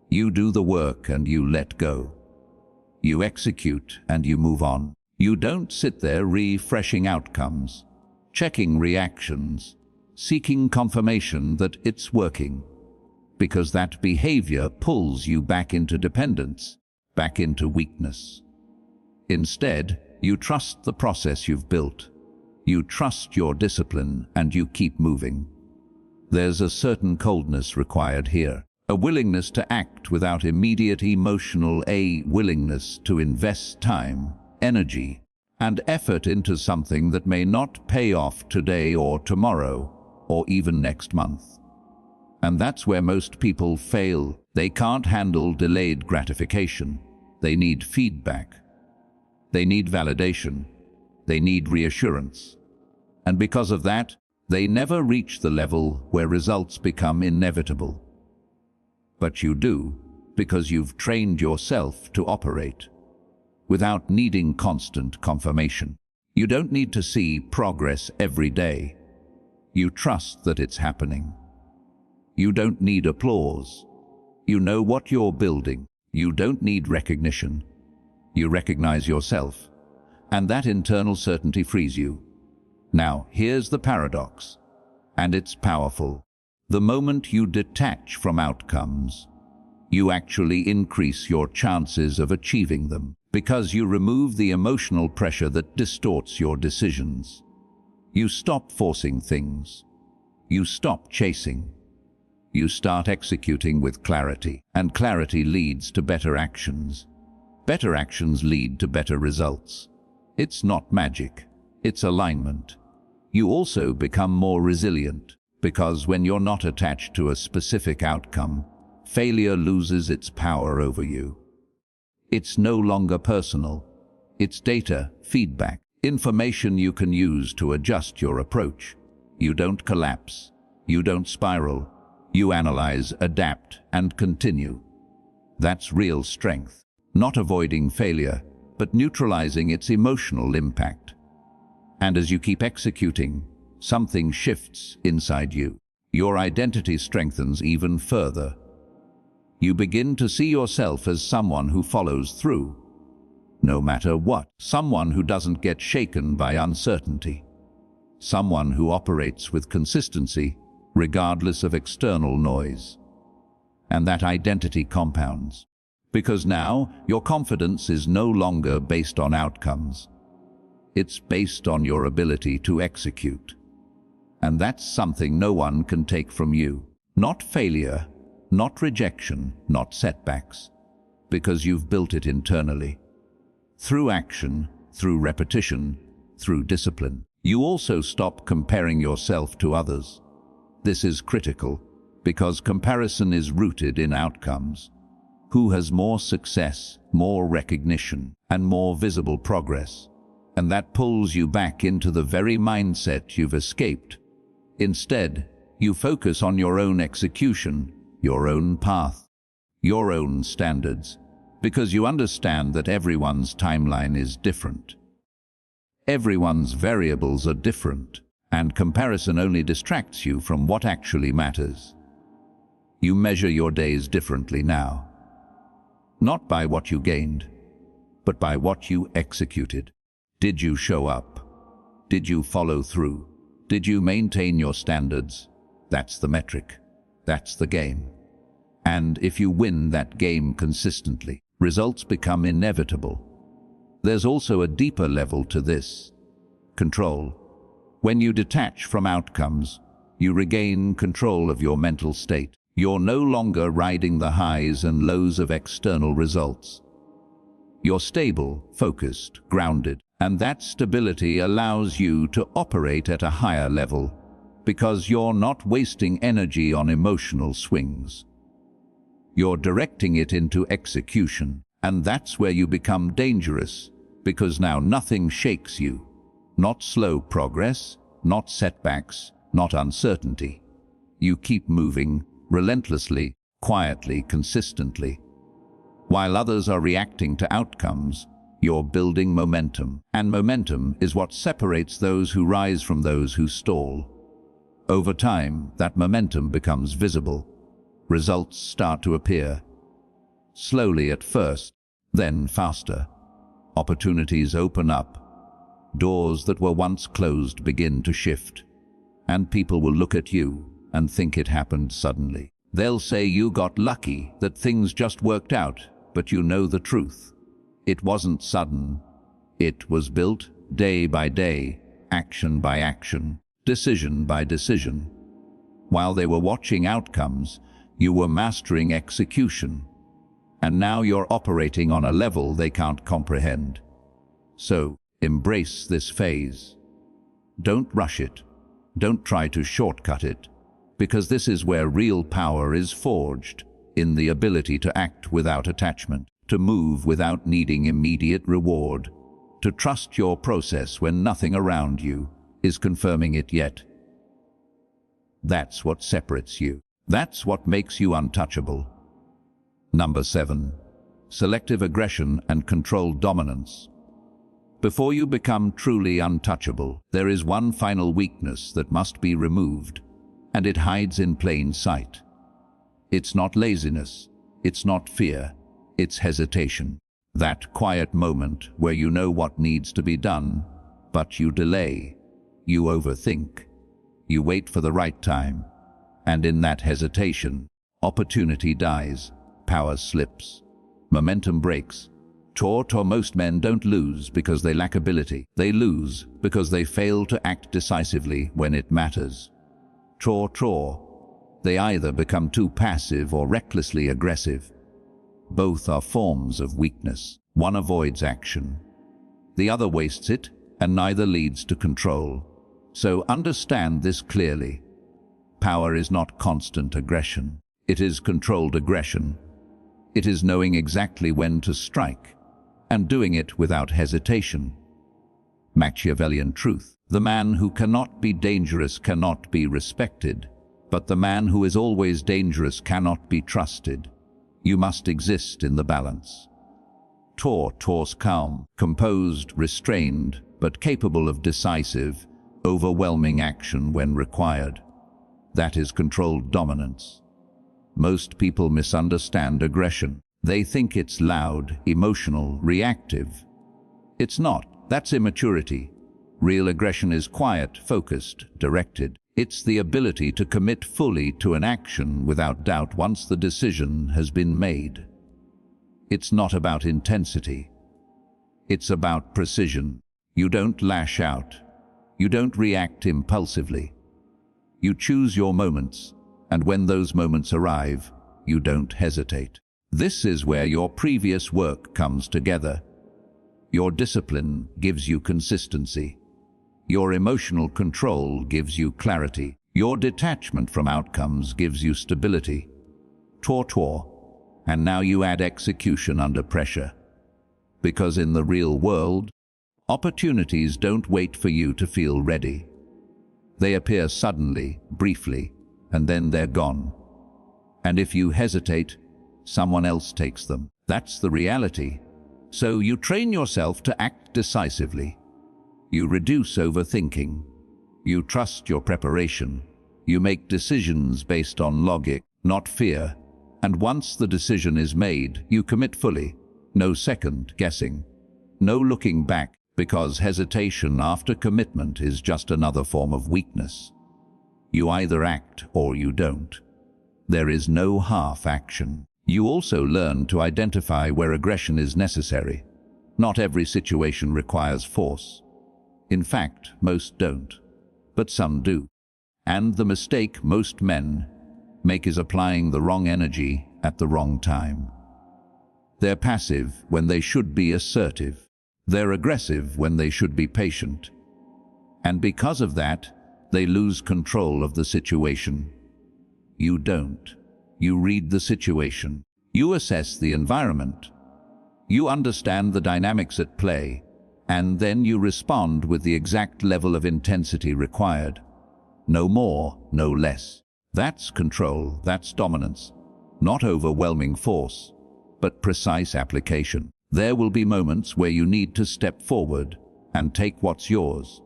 You do the work and you let go. You execute and you move on. You don't sit there refreshing outcomes, checking reactions, seeking confirmation that it's working, because that behavior pulls you back into dependence, back into weakness. Instead, you trust the process you've built. You trust your discipline and you keep moving. There's a certain coldness required here, a willingness to act without immediate emotional, a willingness to invest time, energy, and effort into something that may not pay off today or tomorrow, or even next month. And that's where most people fail. They can't handle delayed gratification. They need feedback. They need validation. They need reassurance. And because of that, they never reach the level where results become inevitable. But you do, because you've trained yourself to operate without needing constant confirmation. You don't need to see progress every day. You trust that it's happening. You don't need applause. You know what you're building. You don't need recognition. You recognize yourself, and that internal certainty frees you. Now, here's the paradox, and it's powerful. The moment you detach from outcomes, you actually increase your chances of achieving them, because you remove the emotional pressure that distorts your decisions. You stop forcing things. You stop chasing. You start executing with clarity, and clarity leads to better actions. Better actions lead to better results. It's not magic, it's alignment. You also become more resilient, because when you're not attached to a specific outcome, failure loses its power over you. It's no longer personal. It's data, feedback, information you can use to adjust your approach. You don't collapse. You don't spiral. You analyze, adapt, and continue. That's real strength. Not avoiding failure, but neutralizing its emotional impact. And as you keep executing, something shifts inside you. Your identity strengthens even further. You begin to see yourself as someone who follows through, no matter what. Someone who doesn't get shaken by uncertainty. Someone who operates with consistency, regardless of external noise. And that identity compounds. Because now, your confidence is no longer based on outcomes. It's based on your ability to execute. And that's something no one can take from you. Not failure, not rejection, not setbacks. Because you've built it internally. Through action, through repetition, through discipline. You also stop comparing yourself to others. This is critical, because comparison is rooted in outcomes. Who has more success, more recognition, and more visible progress? And that pulls you back into the very mindset you've escaped. Instead, you focus on your own execution, your own path, your own standards, because you understand that everyone's timeline is different. Everyone's variables are different, and comparison only distracts you from what actually matters. You measure your days differently now. Not by what you gained, but by what you executed. Did you show up? Did you follow through? Did you maintain your standards? That's the metric. That's the game. And if you win that game consistently, results become inevitable. There's also a deeper level to this. Control. When you detach from outcomes, you regain control of your mental state. You're no longer riding the highs and lows of external results. You're stable, focused, grounded, and that stability allows you to operate at a higher level because you're not wasting energy on emotional swings. You're directing it into execution, and that's where you become dangerous, because now nothing shakes you. Not slow progress, not setbacks, not uncertainty. You keep moving, relentlessly, quietly, consistently. While others are reacting to outcomes, you're building momentum. And momentum is what separates those who rise from those who stall. Over time, that momentum becomes visible. Results start to appear. Slowly at first, then faster. Opportunities open up. Doors that were once closed begin to shift. And people will look at you and think it happened suddenly. They'll say you got lucky, that things just worked out, but you know the truth. It wasn't sudden. It was built day by day, action by action, decision by decision. While they were watching outcomes, you were mastering execution. And now you're operating on a level they can't comprehend. So, embrace this phase. Don't rush it. Don't try to shortcut it. Because this is where real power is forged, in the ability to act without attachment, to move without needing immediate reward, to trust your process when nothing around you is confirming it yet. That's what separates you. That's what makes you untouchable. Number 7. Selective aggression and controlled dominance. Before you become truly untouchable, there is one final weakness that must be removed. And it hides in plain sight. It's not laziness, it's not fear, it's hesitation. That quiet moment where you know what needs to be done, but you delay, you overthink, you wait for the right time, and in that hesitation, opportunity dies, power slips, momentum breaks. Most men don't lose because they lack ability. They lose because they fail to act decisively when it matters. They either become too passive or recklessly aggressive. Both are forms of weakness. One avoids action. The other wastes it, and neither leads to control. So understand this clearly. Power is not constant aggression. It is controlled aggression. It is knowing exactly when to strike, and doing it without hesitation. Machiavellian truth. The man who cannot be dangerous cannot be respected, but the man who is always dangerous cannot be trusted. You must exist in the balance. Tor's calm, composed, restrained, but capable of decisive, overwhelming action when required. That is controlled dominance. Most people misunderstand aggression. They think it's loud, emotional, reactive. It's not. That's immaturity. Real aggression is quiet, focused, directed. It's the ability to commit fully to an action without doubt once the decision has been made. It's not about intensity. It's about precision. You don't lash out. You don't react impulsively. You choose your moments, and when those moments arrive, you don't hesitate. This is where your previous work comes together. Your discipline gives you consistency. Your emotional control gives you clarity. Your detachment from outcomes gives you stability. And now you add execution under pressure. Because in the real world, opportunities don't wait for you to feel ready. They appear suddenly, briefly, and then they're gone. And if you hesitate, someone else takes them. That's the reality. So you train yourself to act decisively. You reduce overthinking. You trust your preparation. You make decisions based on logic, not fear. And once the decision is made, you commit fully. No second guessing. No looking back, because hesitation after commitment is just another form of weakness. You either act or you don't. There is no half action. You also learn to identify where aggression is necessary. Not every situation requires force. In fact, most don't, but some do. And the mistake most men make is applying the wrong energy at the wrong time. They're passive when they should be assertive. They're aggressive when they should be patient. And because of that, they lose control of the situation. You don't. You read the situation. You assess the environment. You understand the dynamics at play. And then you respond with the exact level of intensity required. No more, no less. That's control, that's dominance. Not overwhelming force, but precise application. There will be moments where you need to step forward and take what's yours.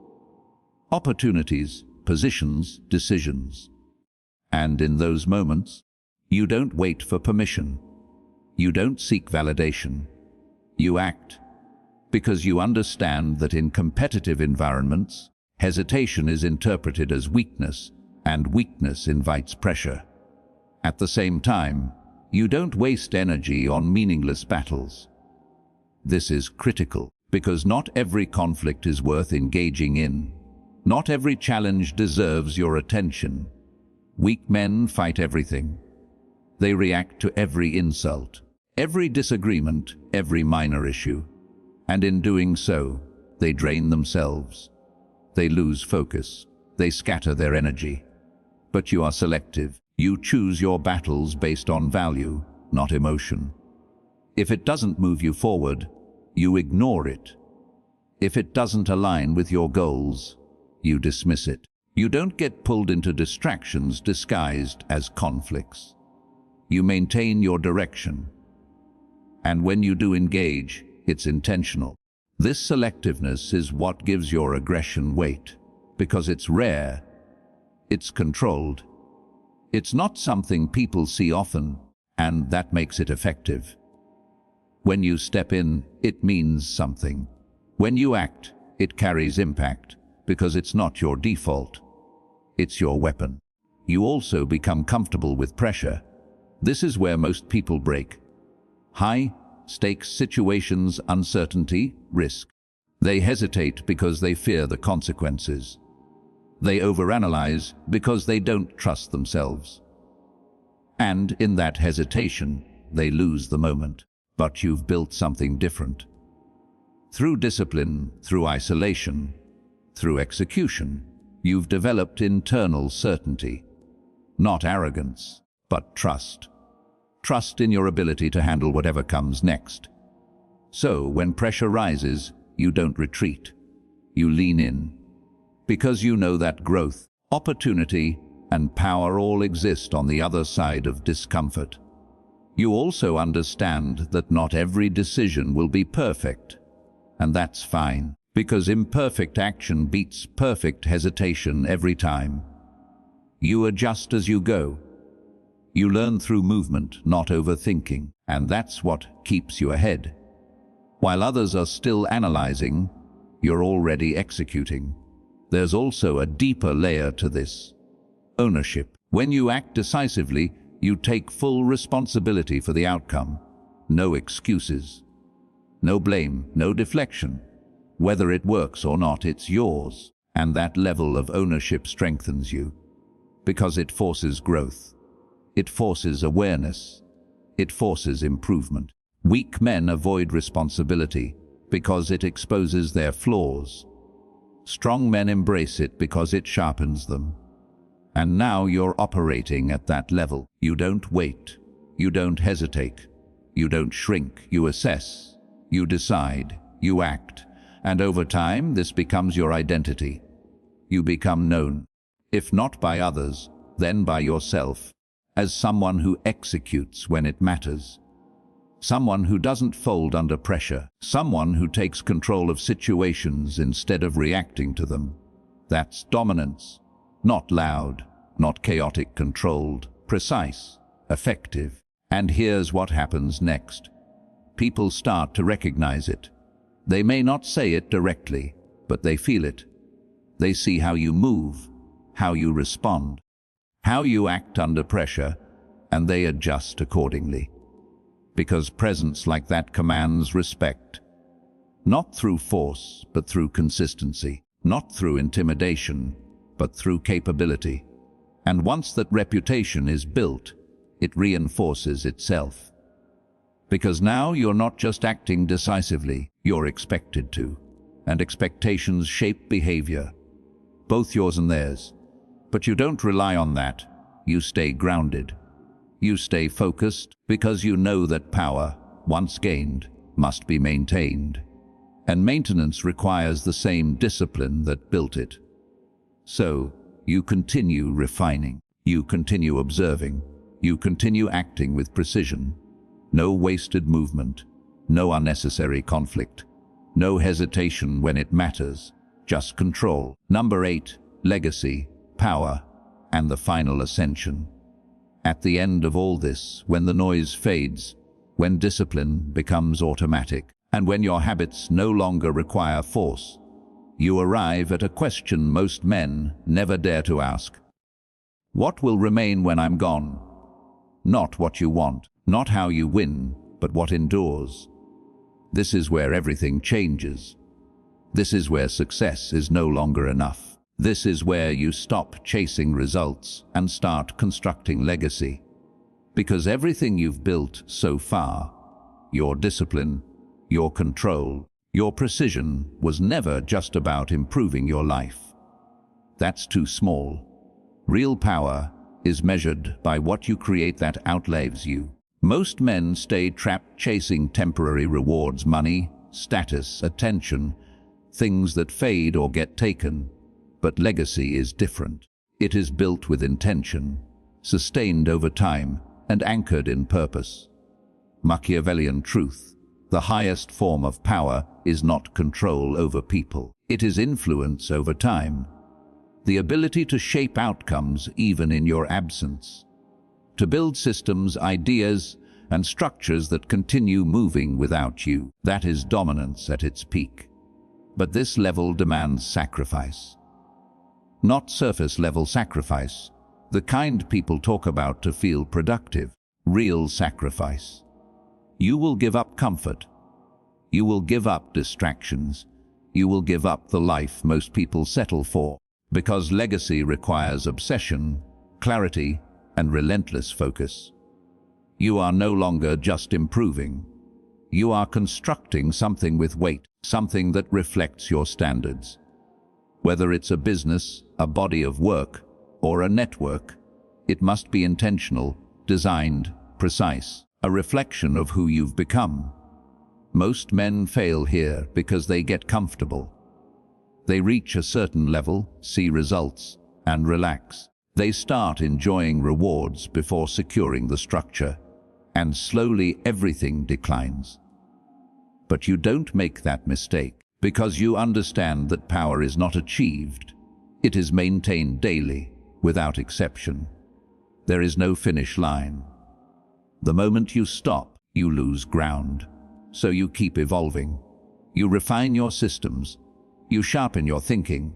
Opportunities, positions, decisions. And in those moments, you don't wait for permission. You don't seek validation. You act. Because you understand that in competitive environments, hesitation is interpreted as weakness, and weakness invites pressure. At the same time, you don't waste energy on meaningless battles. This is critical, because not every conflict is worth engaging in. Not every challenge deserves your attention. Weak men fight everything. They react to every insult, every disagreement, every minor issue. And in doing so, they drain themselves. They lose focus. They scatter their energy. But you are selective. You choose your battles based on value, not emotion. If it doesn't move you forward, you ignore it. If it doesn't align with your goals, you dismiss it. You don't get pulled into distractions disguised as conflicts. You maintain your direction. And when you do engage, it's intentional. This selectiveness is what gives your aggression weight, because it's rare, it's controlled. It's not something people see often, and that makes it effective. When you step in, it means something. When you act, it carries impact, because it's not your default. It's your weapon. You also become comfortable with pressure. This is where most people break. High-stakes situations, uncertainty, risk. They hesitate because they fear the consequences. They overanalyze because they don't trust themselves. And in that hesitation, they lose the moment. But you've built something different. Through discipline, through isolation, through execution, you've developed internal certainty. Not arrogance, but trust. Trust in your ability to handle whatever comes next. So, when pressure rises, you don't retreat. You lean in. Because you know that growth, opportunity, and power all exist on the other side of discomfort. You also understand that not every decision will be perfect, and that's fine. Because imperfect action beats perfect hesitation every time. You adjust as you go. You learn through movement, not overthinking, and that's what keeps you ahead. While others are still analyzing, you're already executing. There's also a deeper layer to this. Ownership. When you act decisively, you take full responsibility for the outcome. No excuses. No blame, no deflection. Whether it works or not, it's yours. And that level of ownership strengthens you. Because it forces growth. It forces awareness. It forces improvement. Weak men avoid responsibility because it exposes their flaws. Strong men embrace it because it sharpens them. And now you're operating at that level. You don't wait. You don't hesitate. You don't shrink. You assess. You decide. You act. And over time, this becomes your identity. You become known, if not by others, then by yourself, as someone who executes when it matters. Someone who doesn't fold under pressure. Someone who takes control of situations instead of reacting to them. That's dominance. Not loud, not chaotic, controlled, precise, effective. And here's what happens next. People start to recognize it. They may not say it directly, but they feel it. They see how you move, how you respond, how you act under pressure, and they adjust accordingly. Because presence like that commands respect. Not through force, but through consistency. Not through intimidation, but through capability. And once that reputation is built, it reinforces itself. Because now you're not just acting decisively, you're expected to. And expectations shape behavior, both yours and theirs. But you don't rely on that. You stay grounded. You stay focused because you know that power, once gained, must be maintained. And maintenance requires the same discipline that built it. So, you continue refining. You continue observing. You continue acting with precision. No wasted movement. No unnecessary conflict. No hesitation when it matters. Just control. Number 8, legacy, power, and the final ascension. At the end of all this, when the noise fades, when discipline becomes automatic, and when your habits no longer require force, you arrive at a question most men never dare to ask. What will remain when I'm gone? Not what you want, not how you win, but what endures. This is where everything changes. This is where success is no longer enough. This is where you stop chasing results and start constructing legacy. Because everything you've built so far, your discipline, your control, your precision, was never just about improving your life. That's too small. Real power is measured by what you create that outlives you. Most men stay trapped chasing temporary rewards, money, status, attention, things that fade or get taken. But legacy is different. It is built with intention, sustained over time, and anchored in purpose. Machiavellian truth. The highest form of power is not control over people. It is influence over time. The ability to shape outcomes even in your absence. To build systems, ideas, and structures that continue moving without you. That is dominance at its peak. But this level demands sacrifice. Not surface-level sacrifice, the kind people talk about to feel productive. Real sacrifice. You will give up comfort. You will give up distractions. You will give up the life most people settle for. Because legacy requires obsession, clarity, and relentless focus. You are no longer just improving. You are constructing something with weight, something that reflects your standards. Whether it's a business, a body of work, or a network, it must be intentional, designed, precise, a reflection of who you've become. Most men fail here because they get comfortable. They reach a certain level, see results, and relax. They start enjoying rewards before securing the structure, and slowly everything declines. But you don't make that mistake, Because you understand that power is not achieved. It is maintained daily, without exception. There is no finish line. The moment you stop, you lose ground. So you keep evolving. You refine your systems. You sharpen your thinking.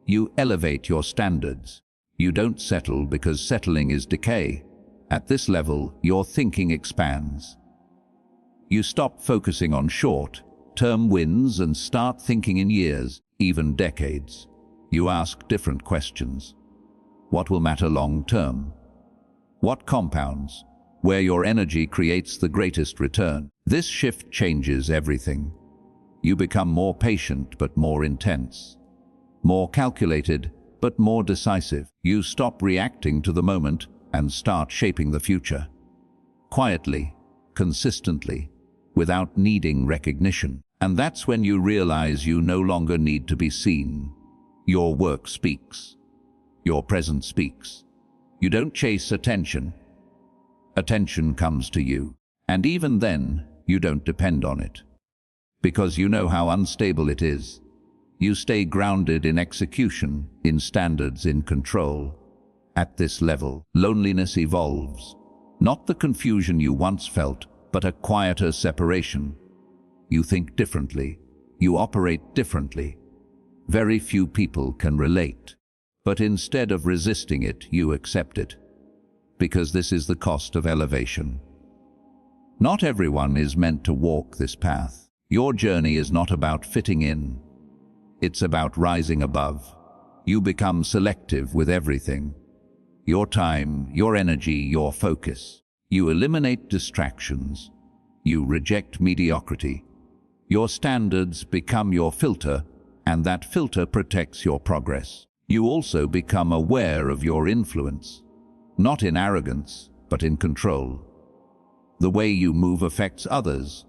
You elevate your standards. You don't settle because settling is decay. At this level, your thinking expands. You stop focusing on short-term wins and start thinking in years, even decades. You ask different questions. What will matter long-term? What compounds? Where your energy creates the greatest return. This shift changes everything. You become more patient but more intense. More calculated but more decisive. You stop reacting to the moment and start shaping the future. Quietly, consistently, without needing recognition. And that's when you realize you no longer need to be seen. Your work speaks. Your presence speaks. You don't chase attention. Attention comes to you. And even then, you don't depend on it. Because you know how unstable it is. You stay grounded in execution, in standards, in control. At this level, loneliness evolves. Not the confusion you once felt, but a quieter separation. You think differently. You operate differently. Very few people can relate. But instead of resisting it, you accept it. Because this is the cost of elevation. Not everyone is meant to walk this path. Your journey is not about fitting in. It's about rising above. You become selective with everything. Your time, your energy, your focus. You eliminate distractions. You reject mediocrity. Your standards become your filter, and that filter protects your progress. You also become aware of your influence. Not in arrogance, but in control. The way you move affects others,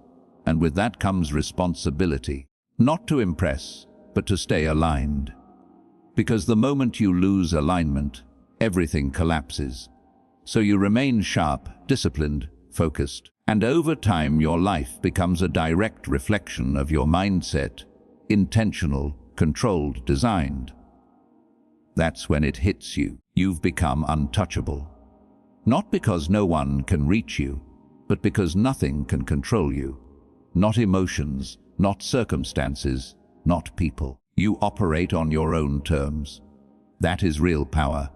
and with that comes responsibility. Not to impress, but to stay aligned. Because the moment you lose alignment, everything collapses. So you remain sharp, disciplined, focused, and over time your life becomes a direct reflection of your mindset, intentional, controlled, designed. That's when it hits you. You've become untouchable. Not because no one can reach you, but because nothing can control you. Not emotions, not circumstances, not people. You operate on your own terms. That is real power.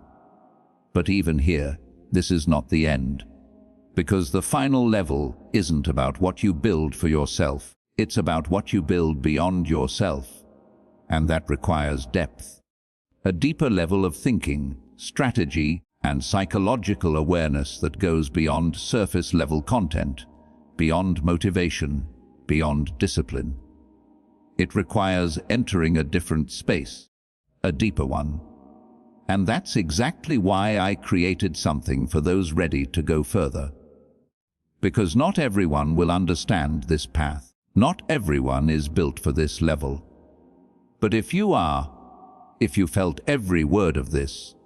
But even here, this is not the end. Because the final level isn't about what you build for yourself. It's about what you build beyond yourself. And that requires depth. A deeper level of thinking, strategy, and psychological awareness that goes beyond surface-level content, beyond motivation, beyond discipline. It requires entering a different space, a deeper one. And that's exactly why I created something for those ready to go further. Because not everyone will understand this path. Not everyone is built for this level. But if you are, if you felt every word of this,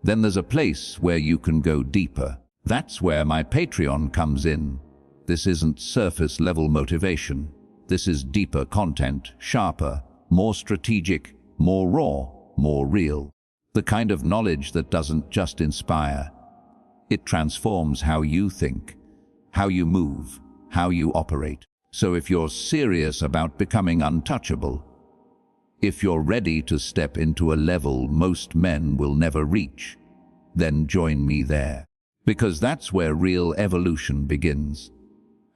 then there's a place where you can go deeper. That's where my Patreon comes in. This isn't surface-level motivation. This is deeper content, sharper, more strategic, more raw, more real. The kind of knowledge that doesn't just inspire. It transforms how you think, how you move, how you operate. So if you're serious about becoming untouchable, if you're ready to step into a level most men will never reach, then join me there. Because that's where real evolution begins.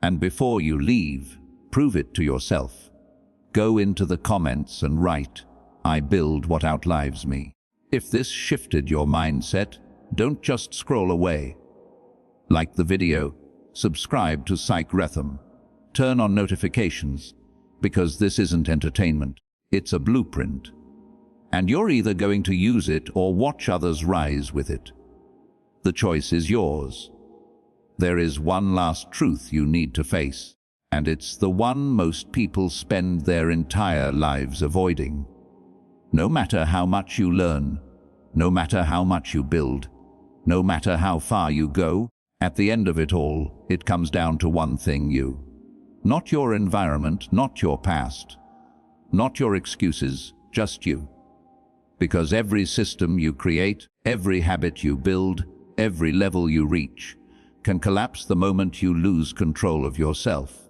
And before you leave, prove it to yourself. Go into the comments and write, "I build what outlives me." If this shifted your mindset, don't just scroll away. Like the video, subscribe to Psych Rhythm, turn on notifications, because this isn't entertainment, it's a blueprint. And you're either going to use it or watch others rise with it. The choice is yours. There is one last truth you need to face, and it's the one most people spend their entire lives avoiding. No matter how much you learn, no matter how much you build, no matter how far you go, at the end of it all, it comes down to one thing: you. Not your environment, not your past, Not your excuses, just you. Because every system you create, every habit you build, every level you reach, can collapse the moment you lose control of yourself.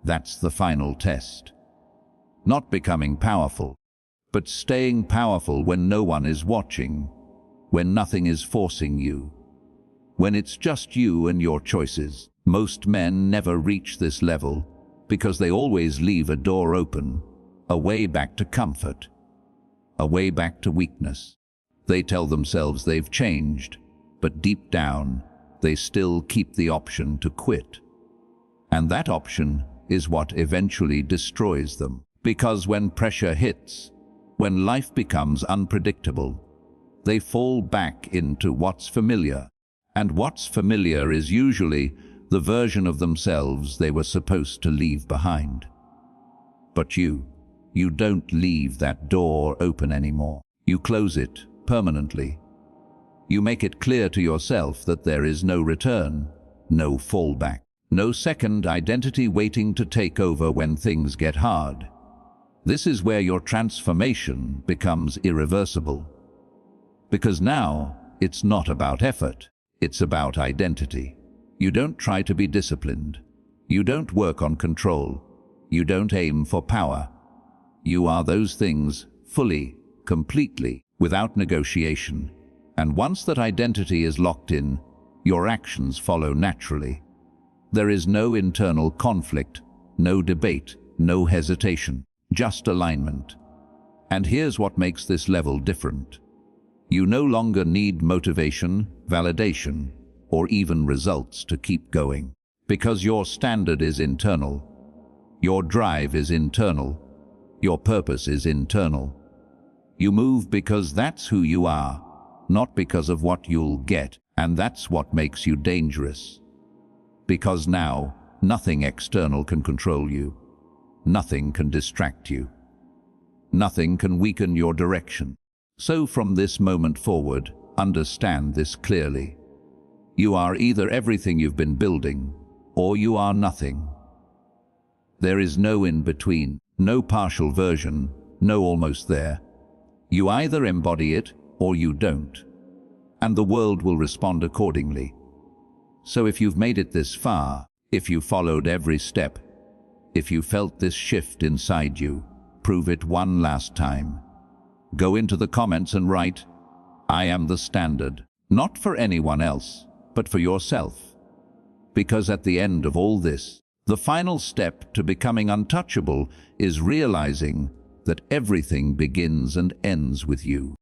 That's the final test. Not becoming powerful, but staying powerful when no one is watching, when nothing is forcing you, when it's just you and your choices. Most men never reach this level because they always leave a door open, a way back to comfort, a way back to weakness. They tell themselves they've changed, but deep down, they still keep the option to quit. And that option is what eventually destroys them. Because when pressure hits, when life becomes unpredictable, they fall back into what's familiar. And what's familiar is usually the version of themselves they were supposed to leave behind. But you don't leave that door open anymore. You close it permanently. You make it clear to yourself that there is no return, no fallback, no second identity waiting to take over when things get hard. This is where your transformation becomes irreversible. Because now, it's not about effort, it's about identity. You don't try to be disciplined. You don't work on control. You don't aim for power. You are those things fully, completely, without negotiation. And once that identity is locked in, your actions follow naturally. There is no internal conflict, no debate, no hesitation, just alignment. And here's what makes this level different. You no longer need motivation, validation, or even results to keep going. Because your standard is internal. Your drive is internal. Your purpose is internal. You move because that's who you are, not because of what you'll get, and that's what makes you dangerous. Because now, nothing external can control you. Nothing can distract you. Nothing can weaken your direction. So from this moment forward, understand this clearly. You are either everything you've been building, or you are nothing. There is no in between, no partial version, no almost there. You either embody it, or you don't. And the world will respond accordingly. So if you've made it this far, if you followed every step, if you felt this shift inside you, prove it one last time. Go into the comments and write, "I am the standard," not for anyone else, but for yourself. Because at the end of all this, the final step to becoming untouchable is realizing that everything begins and ends with you.